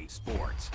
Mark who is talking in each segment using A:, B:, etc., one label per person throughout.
A: Sports.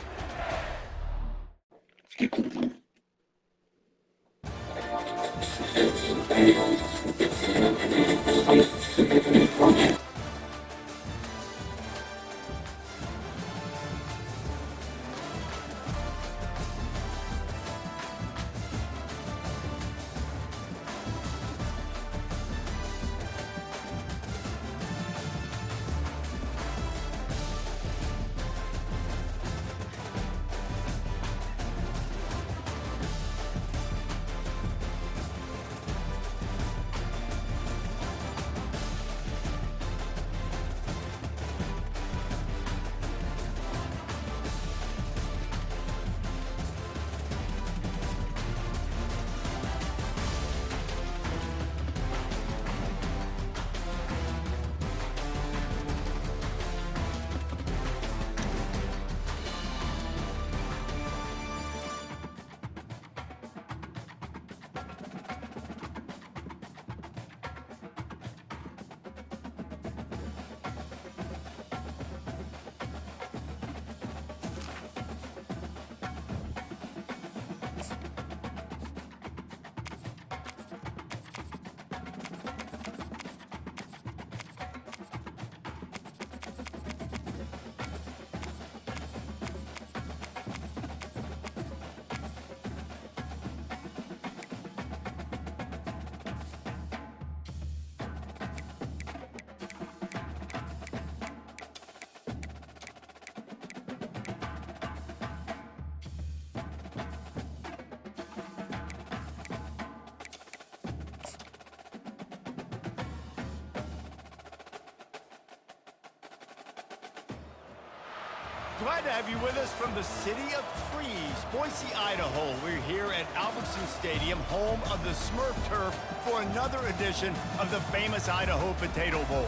A: Glad to have you with us from the city of trees, Boise, Idaho. We're here at Albertson Stadium, home of the Smurf Turf, for another edition of the famous Idaho Potato Bowl.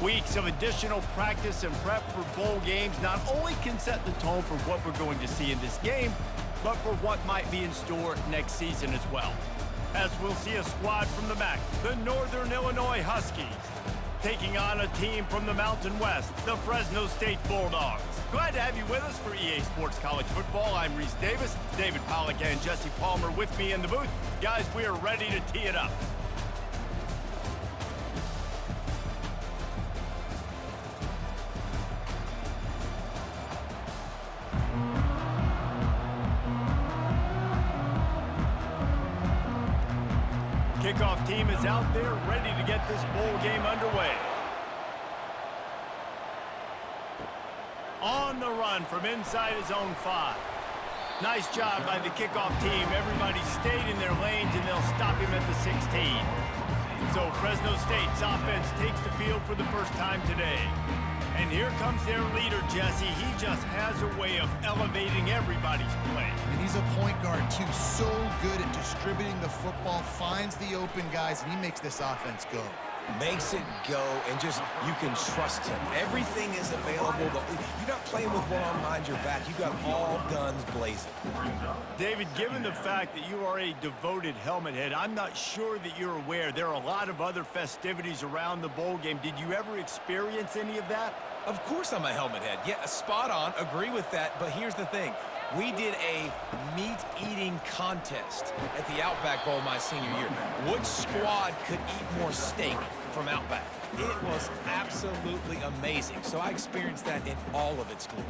A: Weeks of additional practice and prep for bowl games not only can set the tone for what we're going to see in this game, but for what might be in store next season as well. As we'll see a squad from the MAC, the Northern Illinois Huskies, taking on a team from the Mountain West, the Fresno State Bulldogs. Glad to have you with us for EA Sports College Football. I'm Reese Davis, David Pollack and Jesse Palmer with me in the booth. Guys, we are ready to tee it up. Kickoff team is out there ready to get this bowl game underway. On the run from inside his own 5. Nice job by the kickoff team. Everybody stayed in their lanes, and they'll stop him at the 16. So Fresno State's offense takes the field for the first time today. And here comes their leader, Jesse. He just has a way of elevating everybody's play.
B: And he's a point guard, too. So good at distributing the football, finds the open guys, and he makes this offense go.
C: Makes it go, and just, you can trust him. Everything is available. You're not playing with one arm behind your back. You got all guns blazing.
A: David, given the fact that you are a devoted helmet head, I'm not sure that you're aware there are a lot of other festivities around the bowl game. Did you ever experience any of that?
C: Of course I'm a helmet head. Yeah, spot on. Agree with that. But here's the thing. We did a meat-eating contest at the Outback Bowl my senior year. Which squad could eat more steak from Outback? It was absolutely amazing. So I experienced that in all of its glory.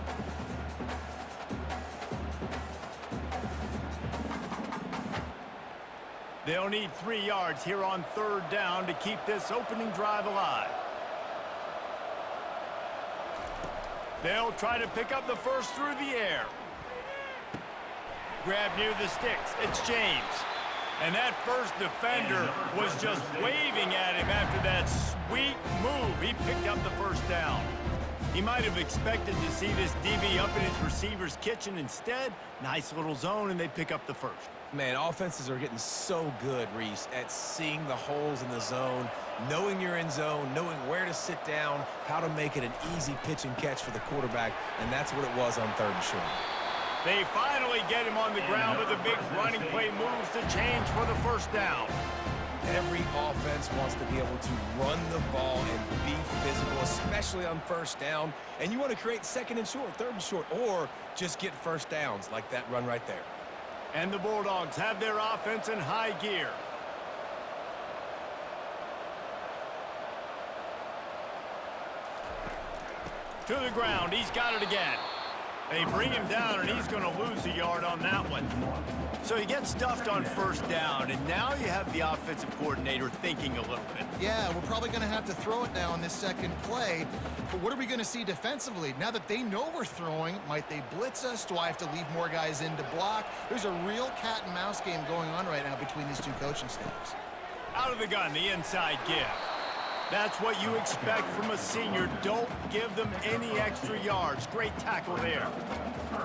A: They'll need 3 yards here on 3rd down to keep this opening drive alive. They'll try to pick up the first through the air. Grab near the sticks. It's James. And that first defender was just waving at him after that sweet move. He picked up the first down. He might have expected to see this DB up in his receiver's kitchen. Instead, nice little zone, and they pick up the first.
C: Man, offenses are getting so good, Reese, at seeing the holes in the zone, knowing you're in zone, knowing where to sit down, how to make it an easy pitch and catch for the quarterback, and that's what it was on 3rd and short.
A: They finally get him on the ground with a big running play moves to change for the first down.
C: Every offense wants to be able to run the ball and be physical, especially on first down. And you want to create second and short, third and short, or just get first downs like that run right there.
A: And the Bulldogs have their offense in high gear. To the ground. He's got it again. They bring him down, and he's going to lose a yard on that one. So he gets stuffed on first down, and now you have the offensive coordinator thinking a little bit.
B: Yeah, we're probably going to have to throw it now on this second play. But what are we going to see defensively? Now that they know we're throwing, might they blitz us? Do I have to leave more guys in to block? There's a real cat and mouse game going on right now between these two coaching staffs.
A: Out of the gun, the inside give. That's what you expect from a senior. Don't give them any extra yards. Great tackle there.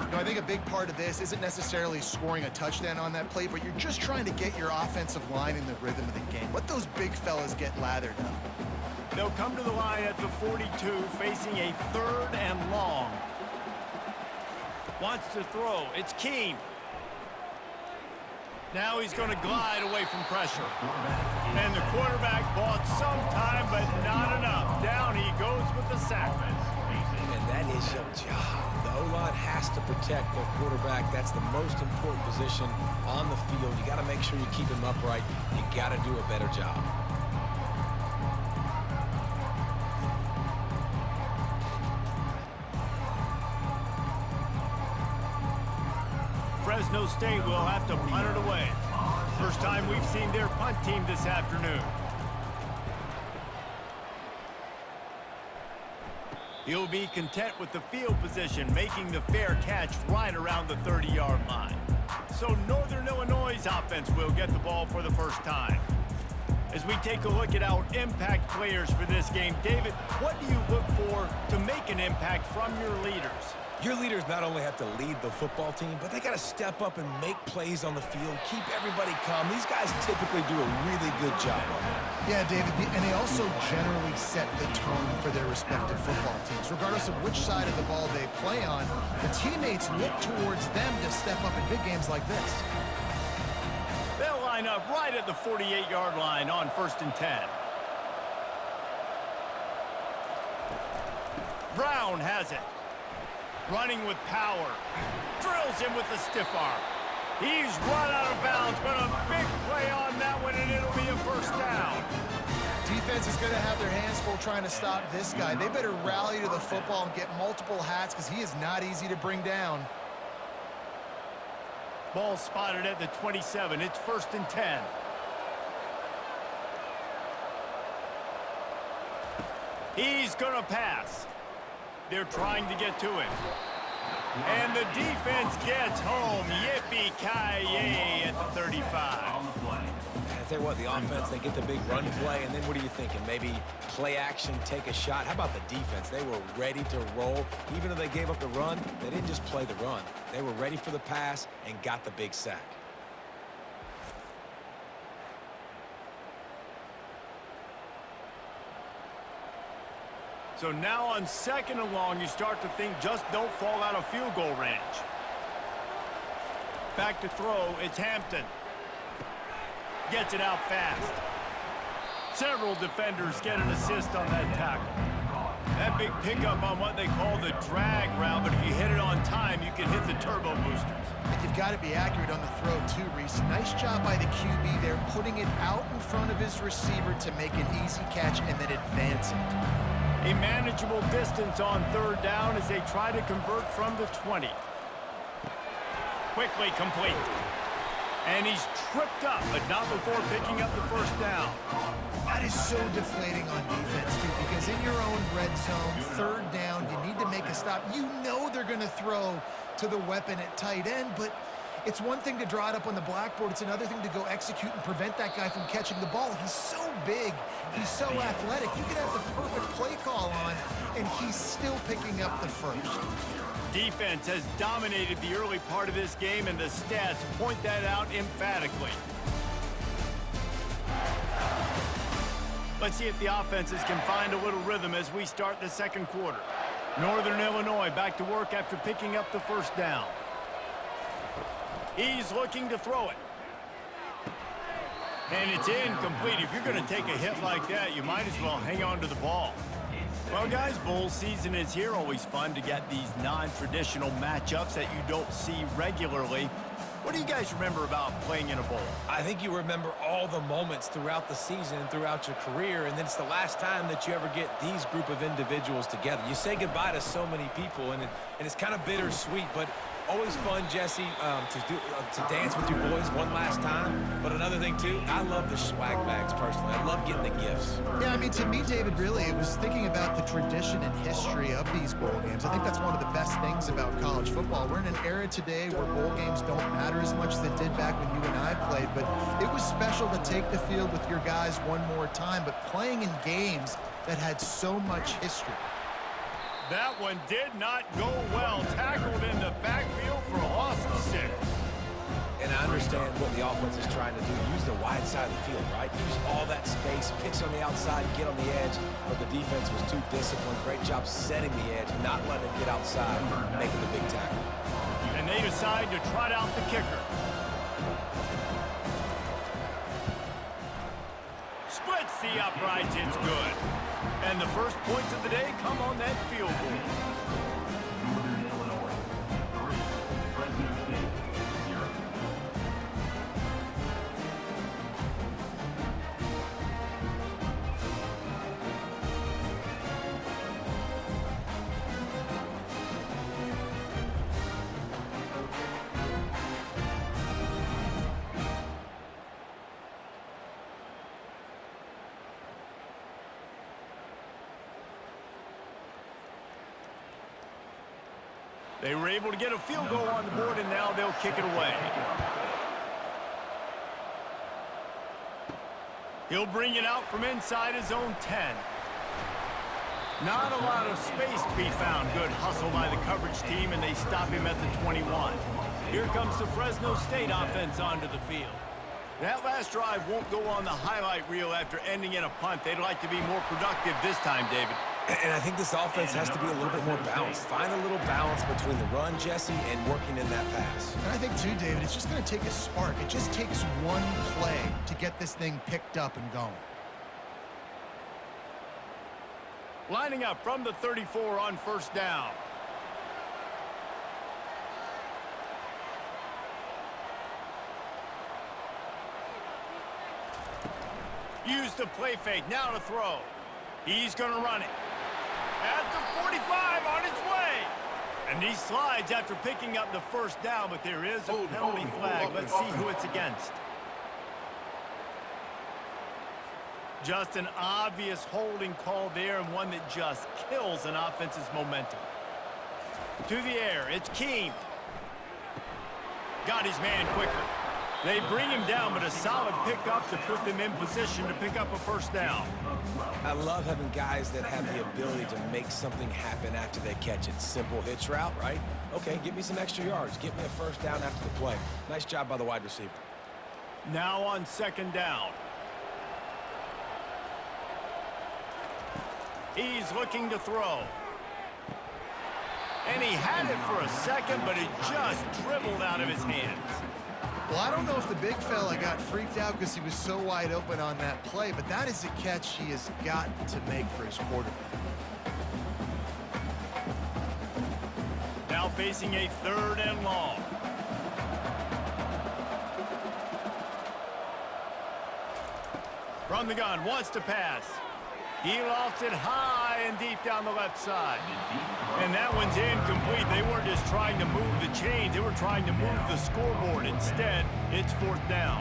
B: No, I think a big part of this isn't necessarily scoring a touchdown on that play, but you're just trying to get your offensive line in the rhythm of the game. Let those big fellas get lathered up.
A: They'll come to the line at the 42, facing a 3rd and long. Wants to throw. It's Keene. Now he's going to glide away from pressure. And the quarterback bought some time, but not enough. Down he goes with the sack.
C: And that is your job. The O-line has to protect their quarterback. That's the most important position on the field. You got to make sure you keep him upright. You got to do a better job.
A: Fresno State will have to punt it away. First time we've seen their punt team this afternoon. He'll be content with the field position, making the fair catch right around the 30-yard line. So Northern Illinois' offense will get the ball for the first time. As we take a look at our impact players for this game, David, what do you look for to make an impact from your leaders?
C: Your leaders not only have to lead the football team, but they got to step up and make plays on the field, keep everybody calm. These guys typically do a really good job of it.
B: Yeah, David, and they also generally set the tone for their respective football teams. Regardless of which side of the ball they play on, the teammates look towards them to step up in big games like this.
A: They'll line up right at the 48-yard line on 1st and 10. Brown has it. Running with power. Drills him with the stiff arm. He's run out of bounds, but a big play on that one, and it'll be a first down.
B: Defense is going to have their hands full trying to stop this guy. They better rally to the football and get multiple hats because he is not easy to bring down.
A: Ball spotted at the 27. It's 1st and 10. He's going to pass. They're trying to get to him. And the defense gets home. Yippee-ki-yay at the 35.
C: I tell you what, the offense, they get the big run play, and then what are you thinking? Maybe play action, take a shot. How about the defense? They were ready to roll. Even though they gave up the run, they didn't just play the run. They were ready for the pass and got the big sack.
A: So now on 2nd and long, you start to think just don't fall out of field goal range. Back to throw, it's Hampton. Gets it out fast. Several defenders get an assist on that tackle. That big pickup on what they call the drag route, but if you hit it on time, you can hit the turbo boosters.
B: And you've got to be accurate on the throw too, Reese. Nice job by the QB there, putting it out in front of his receiver to make an easy catch and then advance it.
A: A manageable distance on 3rd down as they try to convert from the 20. Quickly complete. And he's tripped up, but not before picking up the first down.
B: That is so deflating on defense, too, because in your own red zone, 3rd down, you need to make a stop. You know they're going to throw to the weapon at tight end, but it's one thing to draw it up on the blackboard. It's another thing to go execute and prevent that guy from catching the ball. He's so big. He's so athletic. You could have the perfect play call on, and he's still picking up the first.
A: Defense has dominated the early part of this game, and the stats point that out emphatically. Let's see if the offenses can find a little rhythm as we start the 2nd quarter. Northern Illinois back to work after picking up the first down. He's looking to throw it. And it's incomplete. If you're going to take a hit like that, you might as well hang on to the ball. Well, guys, bowl season is here. Always fun to get these non-traditional matchups that you don't see regularly. What do you guys remember about playing in a bowl?
C: I think you remember all the moments throughout the season and throughout your career, and then it's the last time that you ever get these group of individuals together. You say goodbye to so many people, and it's kind of bittersweet, but always fun, Jesse, to dance with your boys one last time. But another thing, too, I love the swag bags, personally. I love getting the gifts.
B: Yeah, I mean, to me, David, really, it was thinking about the tradition and history of these bowl games. I think that's one of the best things about college football. We're in an era today where bowl games don't matter as much as they did back when you and I played, but it was special to take the field with your guys one more time, but playing in games that had so much history.
A: That one did not go well. Tackled in the backfield for a loss of 6.
C: And I understand what the offense is trying to do. Use the wide side of the field, right? Use all that space, pitch on the outside, get on the edge. But the defense was too disciplined. Great job setting the edge, not letting him get outside, making the big tackle.
A: And they decide to trot out the kicker. Splits the uprights, it's good. And the first points of the day come on that field goal.
D: Northern Illinois, 3. Fresno State, 0.
A: They were able to get a field goal on the board, and now they'll kick it away. He'll bring it out from inside his own 10. Not a lot of space to be found. Good hustle by the coverage team, and they stop him at the 21. Here comes the Fresno State offense onto the field. That last drive won't go on the highlight reel after ending in a punt. They'd like to be more productive this time, David.
C: And I think this offense has to be a little bit more balanced. Find a little balance between the run, Jesse, and working in that pass.
B: And I think, too, David, it's just going to take a spark. It just takes one play to get this thing picked up and going.
A: Lining up from the 34 on first down. Use the play fake, now to throw. He's going to run it. At the 45, on its way. And he slides after picking up the first down, but there is a penalty flag. Let's see who it's against. Just an obvious holding call there, and one that just kills an offense's momentum. To the air, it's Keene. Got his man quicker. They bring him down, but a solid pickup to put them in position to pick up a first down.
C: I love having guys that have the ability to make something happen after they catch it. Simple hitch route, right? Okay, give me some extra yards. Get me a first down after the play. Nice job by the wide receiver.
A: Now on second down. He's looking to throw. And he had it for a second, but it just dribbled out of his hands.
B: Well, I don't know if the big fella got freaked out because he was so wide open on that play, but that is a catch he has got to make for his quarterback.
A: Now facing a 3rd and long. From the gun, wants to pass. He lofts it high and deep down the left side. And that one's incomplete. They weren't just trying to move the chains. They were trying to move the scoreboard. Instead, it's 4th down.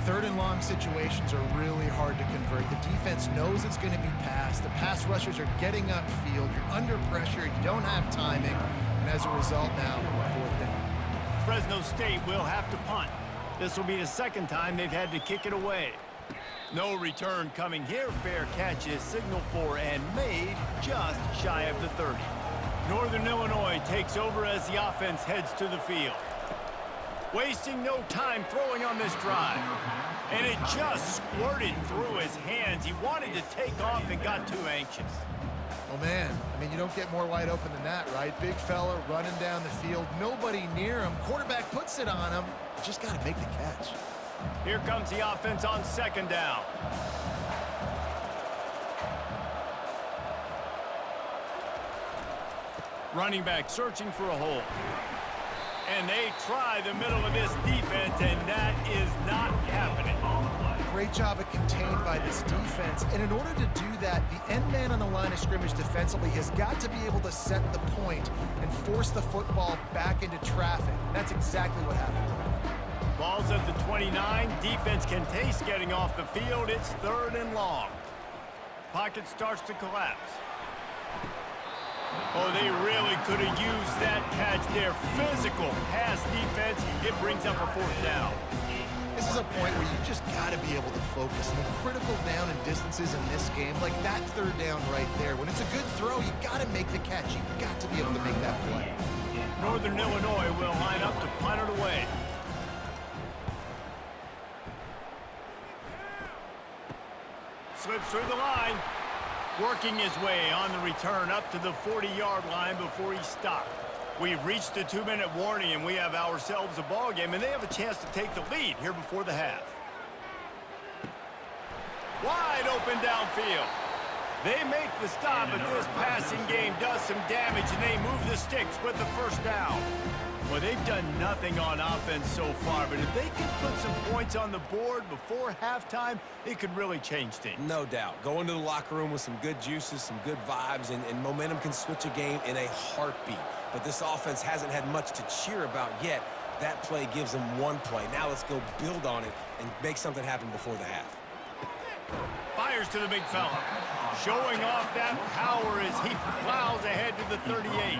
B: 3rd and long situations are really hard to convert. The defense knows it's going to be passed. The pass rushers are getting upfield. You're under pressure. You don't have timing. And as a result now, 4th down.
A: Fresno State will have to punt. This will be the 2nd time they've had to kick it away. No return coming here. Fair catch is signaled for and made just shy of the 30. Northern Illinois takes over as the offense heads to the field. Wasting no time throwing on this drive. And it just squirted through his hands. He wanted to take off and got too anxious.
B: Oh, man. I mean, you don't get more wide open than that, right? Big fella running down the field. Nobody near him. Quarterback puts it on him. Just got to make the catch.
A: Here comes the offense on 2nd down. Running back searching for a hole. And they try the middle of this defense, and that is not happening.
B: Great job of contained by this defense. And in order to do that, the end man on the line of scrimmage defensively has got to be able to set the point and force the football back into traffic. And that's exactly what happened.
A: Ball's at the 29. Defense can taste getting off the field. It's 3rd and long. Pocket starts to collapse. Oh, they really could have used that catch there. Physical pass defense. It brings up a 4th down.
B: This is a point where you just got to be able to focus. And the critical down and distances in this game, like that 3rd down right there. When it's a good throw, you got to make the catch. You got to be able to make that play.
A: Northern Illinois will line up to punt it away. Slips through the line. Working his way on the return up to the 40-yard line before he stopped. We've reached the 2-minute warning, and we have ourselves a ball game, and they have a chance to take the lead here before the half. Wide open downfield. They make the stop, but this passing game does some damage, and they move the sticks with the 1st down. Well, they've done nothing on offense so far, but if they can put some points on the board before halftime, it could really change things.
C: No doubt. Go into the locker room with some good juices, some good vibes, and momentum can switch a game in a heartbeat. But this offense hasn't had much to cheer about yet. That play gives them one play. Now let's go build on it and make something happen before the half.
A: Fires to the big fella. Showing off that power as he plows ahead to the 38.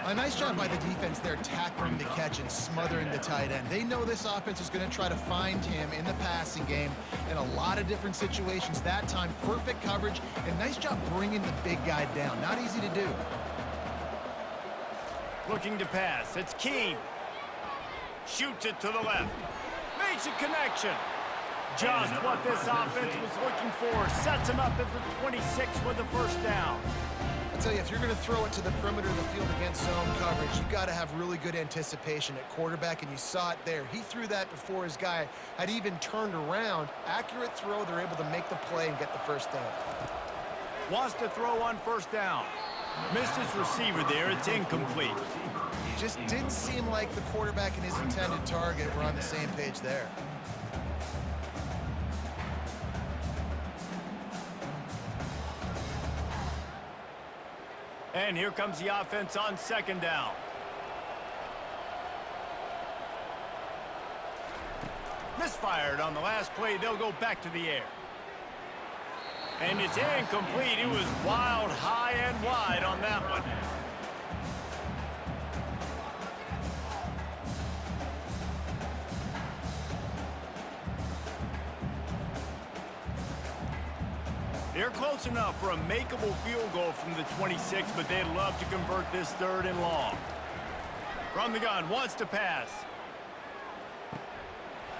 B: A nice job by the defense there tackling the catch and smothering the tight end. They know this offense is going to try to find him in the passing game in a lot of different situations. That time, perfect coverage, and nice job bringing the big guy down. Not easy to do.
A: Looking to pass. It's Keene. Shoots it to the left. Makes a connection. Just what this offense was looking for. Sets him up at the 26 with the 1st down.
B: I tell you, if you're going to throw it to the perimeter of the field against zone coverage, you got to have really good anticipation at quarterback, and you saw it there. He threw that before his guy had even turned around. Accurate throw, they're able to make the play and get the 1st down.
A: Wants to throw on 1st down. Missed his receiver there. It's incomplete.
B: Just didn't seem like the quarterback and his intended target were on the same page there.
A: And here comes the offense on 2nd down. Misfired on the last play. They'll go back to the air. And it's incomplete. It was wild, high and wide on that one. They're close enough for a makeable field goal from the 26, but they'd love to convert this 3rd and long. From the gun, wants to pass.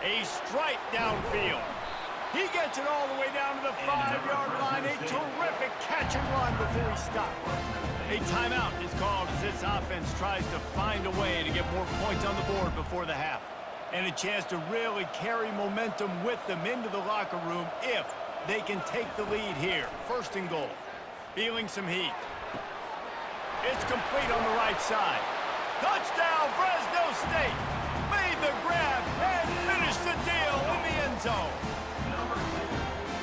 A: A strike downfield. He gets it all the way down to the 5-yard line. A terrific catch and run before he stopped. A timeout is called as this offense tries to find a way to get more points on the board before the half. And a chance to really carry momentum with them into the locker room if they can take the lead here. 1st and goal. Feeling some heat. It's complete on the right side. Touchdown, Fresno State. Made the grab and finished the deal in the end zone.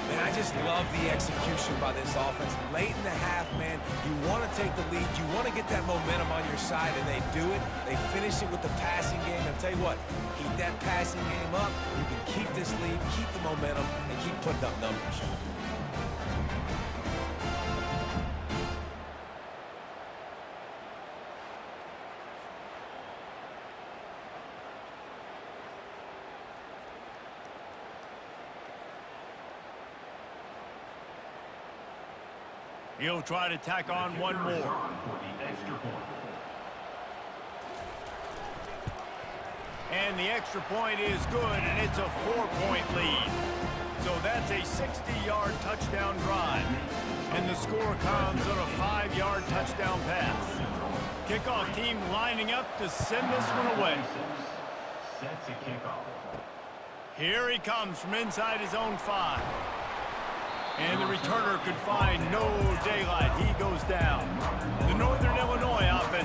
C: Man, I just love the execution by this offense. Late in the half, man, you want to take the lead. You want to get that momentum on your side, and they do it. They finish it with the passing game. And I'll tell you what, keep that passing game up. You can keep this lead, keep the momentum, and keep putting up numbers.
A: He'll try to tack on one more. And the extra point is good, and it's a 4-point lead. So that's a 60-yard touchdown drive. And the score comes on a 5-yard touchdown pass. Kickoff team lining up to send this one away.
D: Sets a kickoff.
A: Here he comes from inside his own 5. And the returner could find no daylight. He goes down. The Northern Illinois offense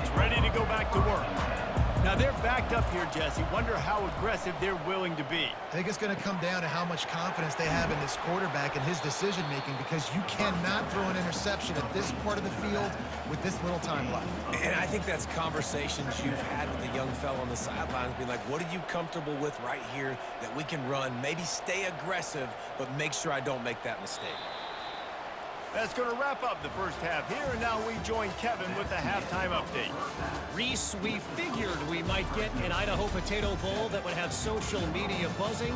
A: Now they're backed up here, Jesse. Wonder how aggressive they're willing to be.
B: I think it's going to come down to how much confidence they have in this quarterback and his decision-making, because you cannot throw an interception at this part of the field with this little time left.
C: And I think that's conversations you've had with the young fella on the sidelines, being like, what are you comfortable with right here that we can run? Maybe stay aggressive, but make sure I don't make that mistake.
A: That's going to wrap up the first half here, and now we join Kevin with the halftime update.
E: Reese, we figured we might get an Idaho Potato Bowl that would have social media buzzing,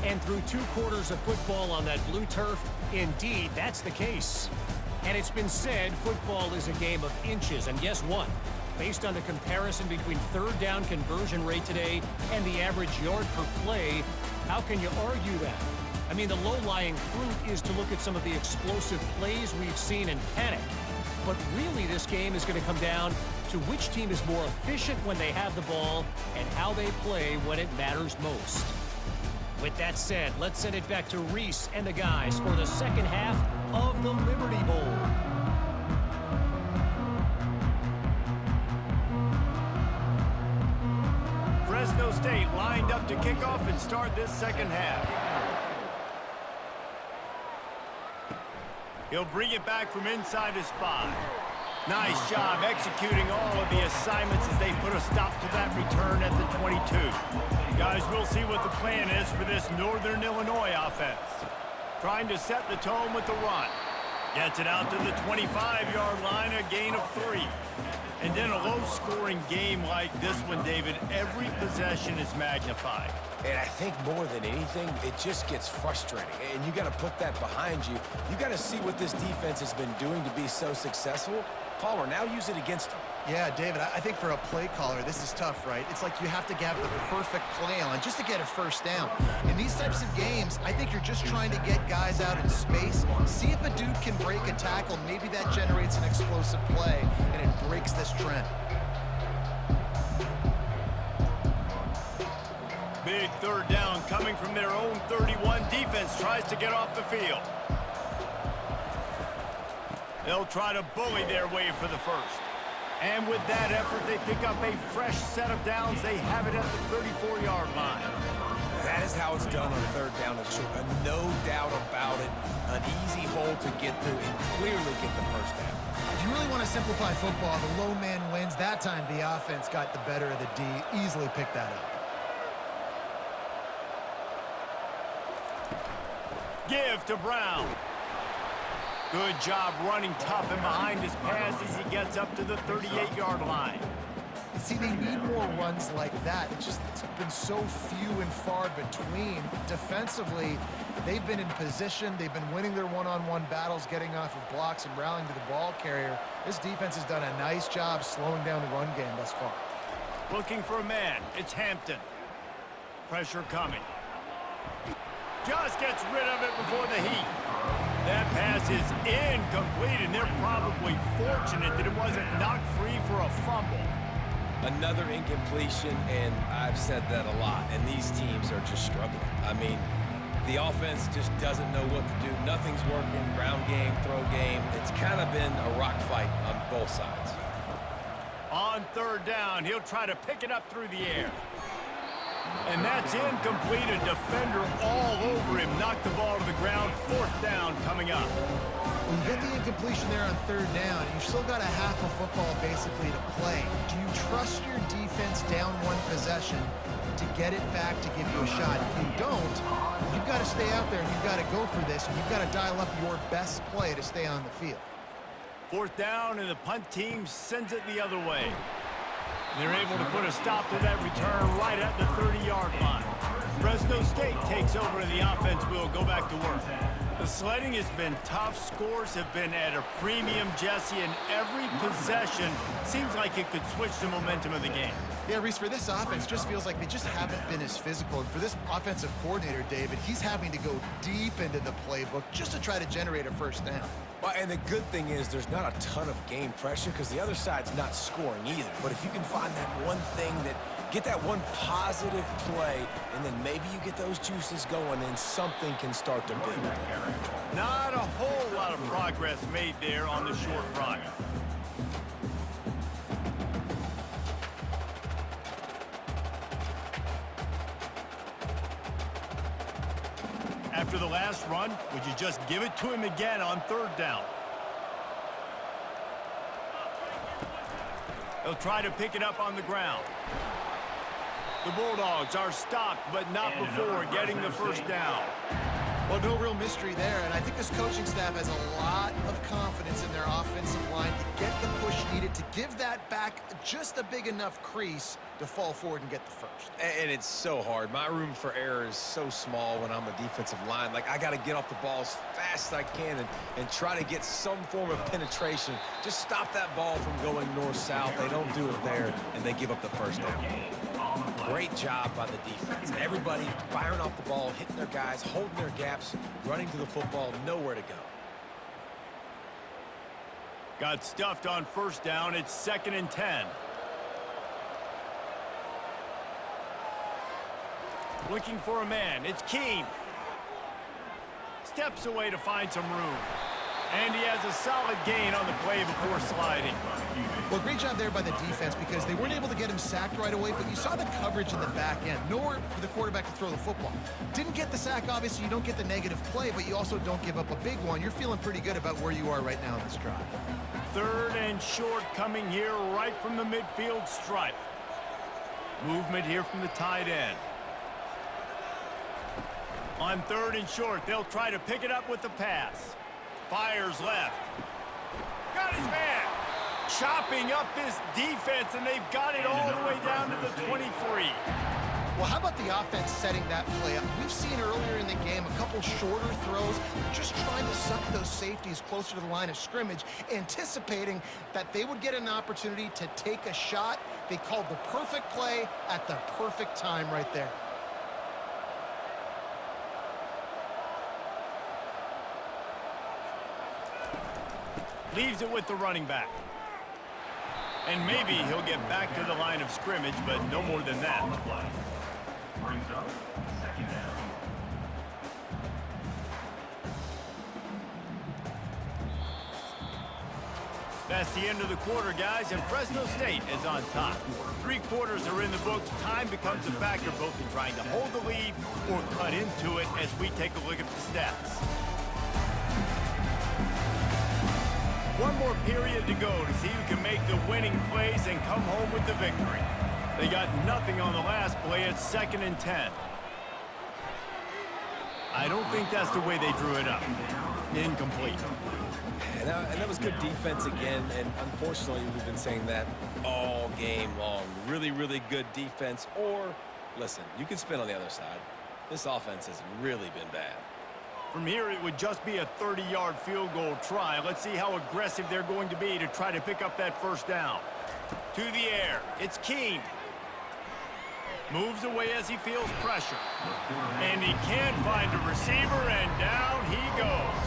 E: and through 2 quarters of football on that blue turf, indeed, that's the case. And it's been said football is a game of inches, and guess what? Based on the comparison between third down conversion rate today and the average yard per play, how can you argue that? I mean, the low-lying fruit is to look at some of the explosive plays we've seen and panic. But really, this game is going to come down to which team is more efficient when they have the ball and how they play when it matters most. With that said, let's send it back to Reese and the guys for the second half of the Liberty Bowl.
A: Fresno State lined up to kick off and start this second half. He'll bring it back from inside his 5. Nice job executing all of the assignments as they put a stop to that return at the 22. Guys, we'll see what the plan is for this Northern Illinois offense. Trying to set the tone with the run. Gets it out to the 25-yard line, a gain of 3. And in a low-scoring game like this one, David, every possession is magnified.
C: And I think more than anything, it just gets frustrating. And you got to put that behind you. You got to see what this defense has been doing to be so successful. Palmer, now use it against them.
B: Yeah, David, I think for a play caller, this is tough, right? It's like you have to have the perfect play on just to get a first down. In these types of games, I think you're just trying to get guys out in space, see if a dude can break a tackle. Maybe that generates an explosive play, and it breaks this trend.
A: Big third down coming from their own 31. Defense tries to get off the field. They'll try to bully their way for the first. And with that effort, they pick up a fresh set of downs. They have it at the 34-yard line.
C: That is how it's done on third down and short. No doubt about it. An easy hole to get through and clearly get the first down.
B: If you really want to simplify football, the low man wins. That time, the offense got the better of the D. Easily picked that up.
A: Give to Brown. Good job running tough and behind his pads as he gets up to the 38-yard line.
B: See, they need more runs like that. It's been so few and far between. Defensively, they've been in position. They've been winning their one-on-one battles, getting off of blocks and rallying to the ball carrier. This defense has done a nice job slowing down the run game thus far.
A: Looking for a man. It's Hampton. Pressure coming. Just gets rid of it before the heat. That pass is incomplete, and they're probably fortunate that it wasn't knocked free for a fumble.
C: Another incompletion, and I've said that a lot, and these teams are just struggling. I mean, the offense just doesn't know what to do. Nothing's working. Ground game, throw game. It's kind of been a rock fight on both sides.
A: On third down, he'll try to pick it up through the air. And that's incomplete. A defender all over him. Knocked the ball to the ground. Fourth down coming up.
B: When you get the incompletion there on third down, you've still got a half of football basically to play. Do you trust your defense down one possession to get it back to give you a shot? If you don't, you've got to stay out there and you've got to go for this, and you've got to dial up your best play to stay on the field.
A: Fourth down, and the punt team sends it the other way. They're able to put a stop to that return right at the 30-yard line. Fresno State takes over and the offense will go back to work. The sledding has been tough. Scores have been at a premium, Jesse, and every possession seems like it could switch the momentum of the game.
B: Yeah, Reese, for this offense, just feels like they just haven't been as physical. And for this offensive coordinator, David, he's having to go deep into the playbook just to try to generate a first down.
C: Well, and the good thing is there's not a ton of game pressure because the other side's not scoring either. But if you can find that one thing that get that one positive play, and then maybe you get those juices going, and something can start to build.
A: Not a whole lot of progress made there on the short run. After the last run, would you just give it to him again on third down? They'll try to pick it up on the ground. The Bulldogs are stopped, but not before getting the first down.
B: Well, no real mystery there, and I think this coaching staff has a lot of confidence in their offensive line to get the push needed to give that back just a big enough crease to fall forward and get the first.
C: And it's so hard. My room for error is so small when I'm a defensive line. Like, I got to get off the ball as fast as I can and try to get some form of penetration. Just stop that ball from going north-south. They don't do it there, and they give up the first down. Great job by the defense. Everybody firing off the ball, hitting their guys, holding their gaps, running to the football, nowhere to go.
A: Got stuffed on first down. It's 2nd and 10. Looking for a man. It's Keene. Steps away to find some room. And he has a solid gain on the play before sliding.
B: Well, great job there by the defense because they weren't able to get him sacked right away, but you saw the coverage in the back end. Nowhere for the quarterback to throw the football. Didn't get the sack, obviously. You don't get the negative play, but you also don't give up a big one. You're feeling pretty good about where you are right now in this drive.
A: 3rd and short coming here right from the midfield stripe. Movement here from the tight end. On 3rd and short, they'll try to pick it up with the pass. Fires left. Got his man. Chopping up this defense, and they've got it all the way down to the 23.
B: Well, how about the offense setting that play up? We've seen earlier in the game a couple shorter throws, just trying to suck those safeties closer to the line of scrimmage, anticipating that they would get an opportunity to take a shot. They called the perfect play at the perfect time right there.
A: Leaves it with the running back. And maybe he'll get back to the line of scrimmage, but no more than that.
D: Brings up 2nd down.
A: That's the end of the quarter, guys, and Fresno State is on top. 3 quarters are in the books. Time becomes a factor both in trying to hold the lead or cut into it as we take a look at the stats. One more period to go to see who can make the winning plays and come home with the victory. They got nothing on the last play. It's 2nd and 10. I don't think that's the way they drew it up. Incomplete.
C: And that was good defense again, and unfortunately, we've been saying that all game long. Really, really good defense. Or, listen, you can spin on the other side. This offense has really been bad.
A: From here, it would just be a 30-yard field goal try. Let's see how aggressive they're going to be to try to pick up that first down. To the air, it's Keene. Moves away as he feels pressure. And he can't find a receiver, and down he goes.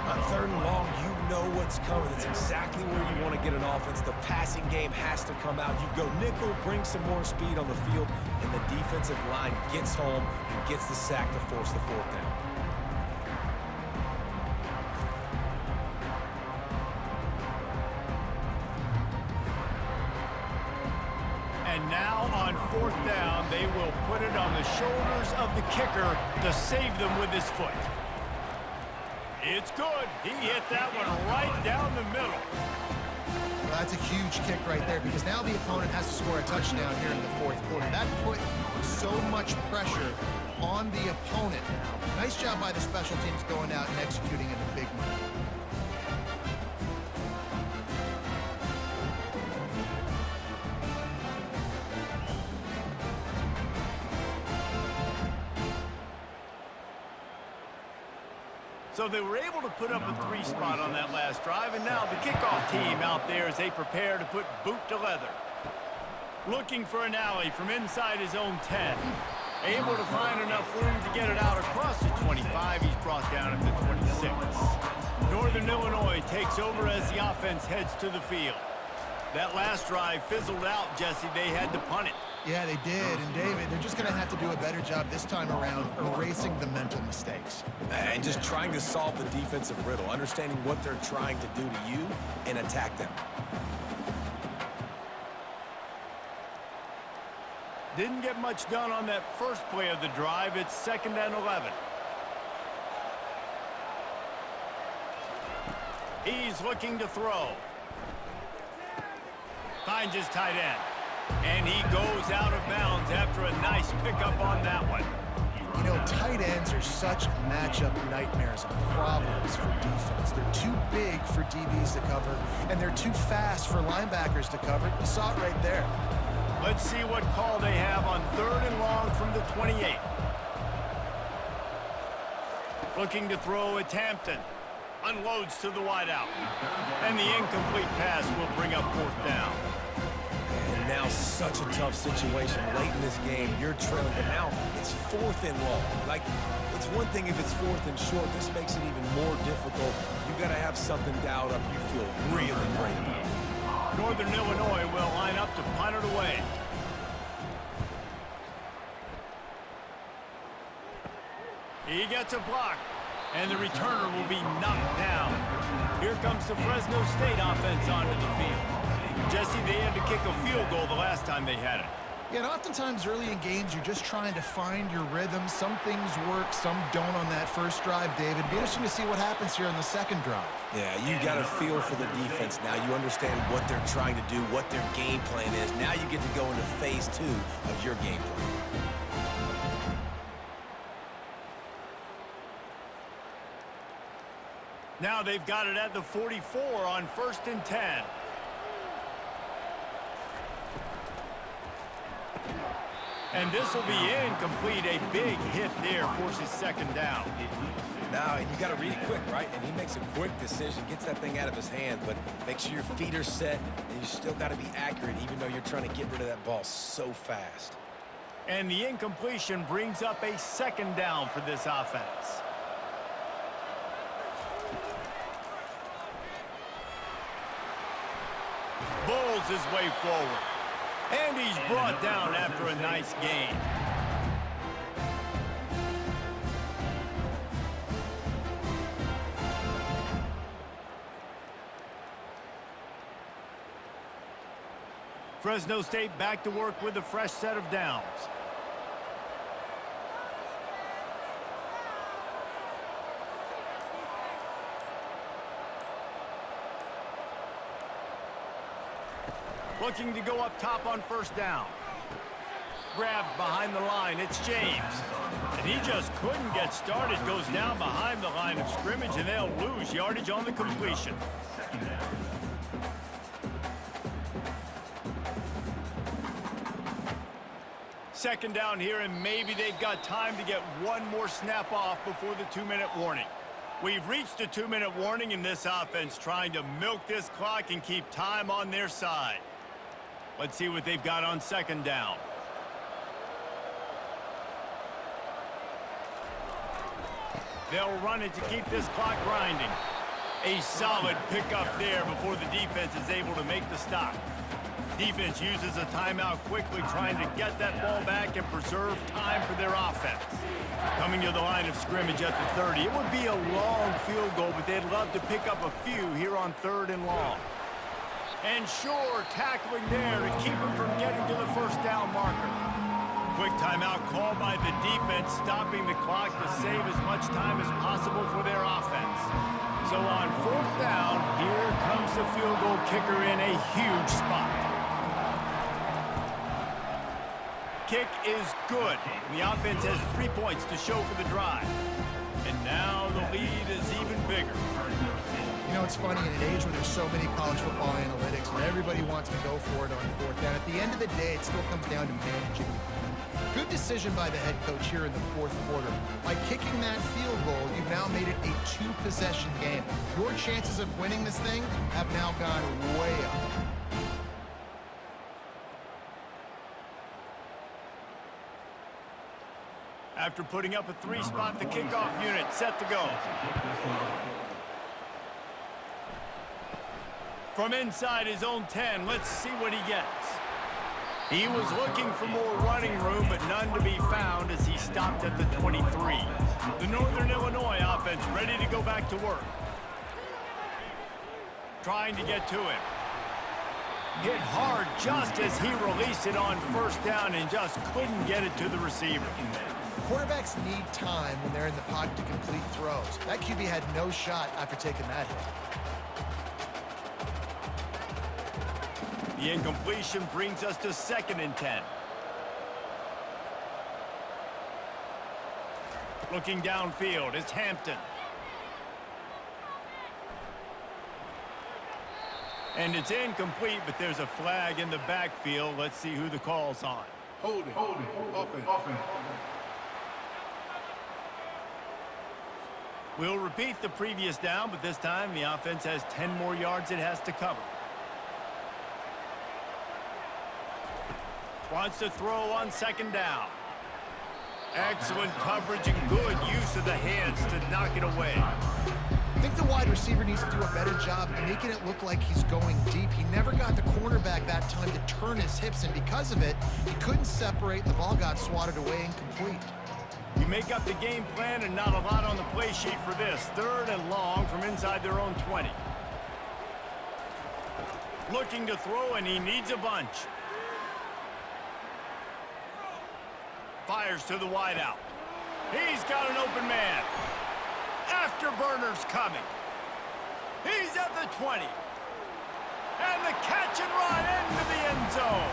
C: On 3rd and long, you know what's coming. It's exactly where you want to get an offense. The passing game has to come out. You go nickel, bring some more speed on the field, and the defensive line gets home and gets the sack to force the 4th down.
A: And now on 4th down, they will put it on the shoulders of the kicker to save them with his foot. It's good. He hit that one right down the middle.
B: Well, that's a huge kick right there because now the opponent has to score a touchdown here in the 4th quarter. That put so much pressure on the opponent now. Nice job by the special teams going out and executing in a big moment.
A: So they were able to put up a 3 spot on that last drive, and now the kickoff team out there as they prepare to put boot to leather. Looking for an alley from inside his own 10. Able to find enough room to get it out across the 25. He's brought down at the 26. Northern Illinois takes over as the offense heads to the field. That last drive fizzled out, Jesse. They had to punt it.
B: Yeah, they did. And, David, they're just going to have to do a better job this time around erasing the mental mistakes.
C: And just trying to solve the defensive riddle, understanding what they're trying to do to you and attack them.
A: Didn't get much done on that first play of the drive. It's 2nd and 11. He's looking to throw. Finds his tight end. And he goes out of bounds after a nice pickup on that one.
B: You know, tight ends are such matchup nightmares and problems for defense. They're too big for DBs to cover, and they're too fast for linebackers to cover. You saw it right there.
A: Let's see what call they have on 3rd and long from the 28. Looking to throw at Hampton. Unloads to the wideout. And the incomplete pass will bring up 4th down.
C: And now such a tough situation late in this game. You're trailing, but now it's 4th and long. Like, it's one thing if it's 4th and short. This makes it even more difficult. You got to have something dialed up you feel really great about.
A: Northern Illinois will line up to punt it away. He gets a block, and the returner will be knocked down. Here comes the Fresno State offense onto the field. Jesse, they had to kick a field goal the last time they had it.
B: Yeah, and oftentimes early in games, you're just trying to find your rhythm. Some things work, some don't on that first drive, David. It'd be interesting to see what happens here on the second drive.
C: Yeah, you got a feel for the defense now. You understand what they're trying to do, what their game plan is. Now you get to go into phase 2 of your game plan.
A: Now they've got it at the 44 on 1st and 10. And this will be incomplete. A big hit there forces 2nd down.
C: Now, you got to read it quick, right? And he makes a quick decision, gets that thing out of his hand, but make sure your feet are set, and you still got to be accurate, even though you're trying to get rid of that ball so fast.
A: And the incompletion brings up a 2nd down for this offense. Bulls his way forward. And he's brought down after a nice gain. Fresno State back to work with a fresh set of downs. Looking to go up top on 1st down. Grabbed behind the line, it's James. And he just couldn't get started. Goes down behind the line of scrimmage, and they'll lose yardage on the completion. Second down here, and maybe they've got time to get one more snap off before the 2-minute warning. We've reached a 2-minute warning in this offense, trying to milk this clock and keep time on their side. Let's see what they've got on 2nd down. They'll run it to keep this clock grinding. A solid pickup there before the defense is able to make the stop. Defense uses a timeout quickly, trying to get that ball back and preserve time for their offense. Coming to the line of scrimmage at the 30. It would be a long field goal, but they'd love to pick up a few here on 3rd and long. And sure, tackling there to keep him from getting to the 1st down marker. Quick timeout called by the defense, stopping the clock to save as much time as possible for their offense. So on 4th down, here comes the field goal kicker in a huge spot. Kick is good. The offense has 3 points to show for the drive. And now the lead is even bigger.
B: You know, it's funny, in an age where there's so many college football analytics and everybody wants to go for it on 4th down, at the end of the day, it still comes down to managing. Good decision by the head coach here in the 4th quarter. By kicking that field goal, you've now made it a 2-possession game. Your chances of winning this thing have now gone way up.
A: After putting up a 3-spot, the kickoff unit set to go. From inside his own 10, let's see what he gets. He was looking for more running room, but none to be found as he stopped at the 23. The Northern Illinois offense ready to go back to work. Trying to get to him. Hit hard just as he released it on 1st down and just couldn't get it to the receiver.
B: Quarterbacks need time when they're in the pocket to complete throws. That QB had no shot after taking that hit.
A: The incompletion brings us to 2nd and 10. Looking downfield, it's Hampton. And it's incomplete, but there's a flag in the backfield. Let's see who the call's on.
F: Hold it. Offense.
A: We'll repeat the previous down, but this time the offense has 10 more yards it has to cover. Wants to throw on 2nd down. Excellent coverage and good use of the hands to knock it away.
B: I think the wide receiver needs to do a better job making it look like he's going deep. He never got the cornerback that time to turn his hips, and because of it, he couldn't separate, and the ball got swatted away incomplete.
A: You make up the game plan and not a lot on the play sheet for this. 3rd and long from inside their own 20. Looking to throw, and he needs a bunch. Fires to the wideout. He's got an open man. Afterburner's coming. He's at the 20. And the catch and run into the end zone.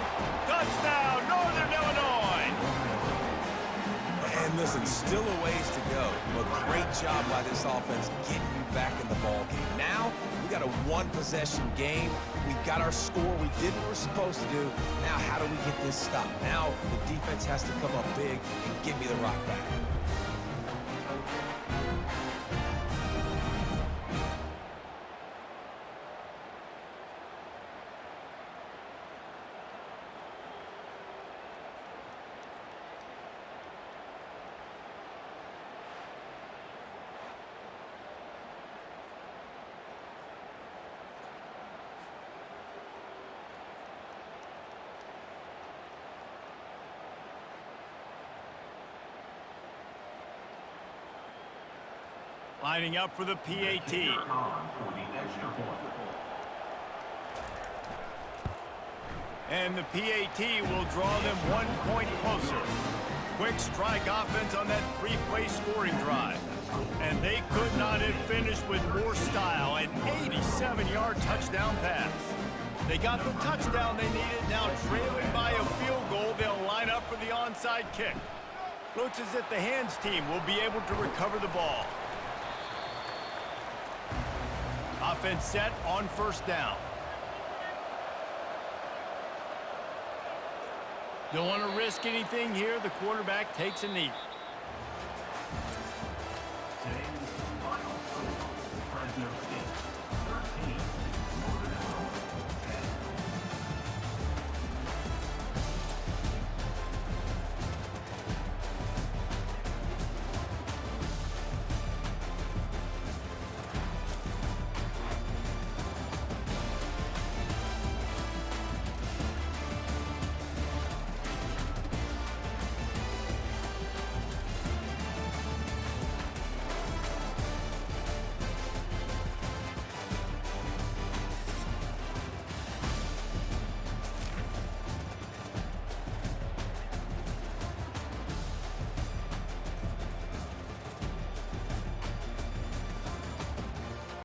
A: Touchdown, Northern Illinois.
C: And listen, still a ways to go, but great job by this offense getting you back in the ball game. Now, we got a 1-possession game. We got our score. We did what we're supposed to do. Now, how do we get this stopped? Now, the defense has to come up big and give me the rock back.
A: Lining up for the PAT. And the PAT will draw them 1 point closer. Quick strike offense on that 3-play scoring drive. And they could not have finished with more style. An 87-yard touchdown pass. They got the touchdown they needed. Now trailing by a field goal, they'll line up for the onside kick. Looks as if the hands team will be able to recover the ball. Offense set on 1st down. Don't want to risk anything here. The quarterback takes a knee.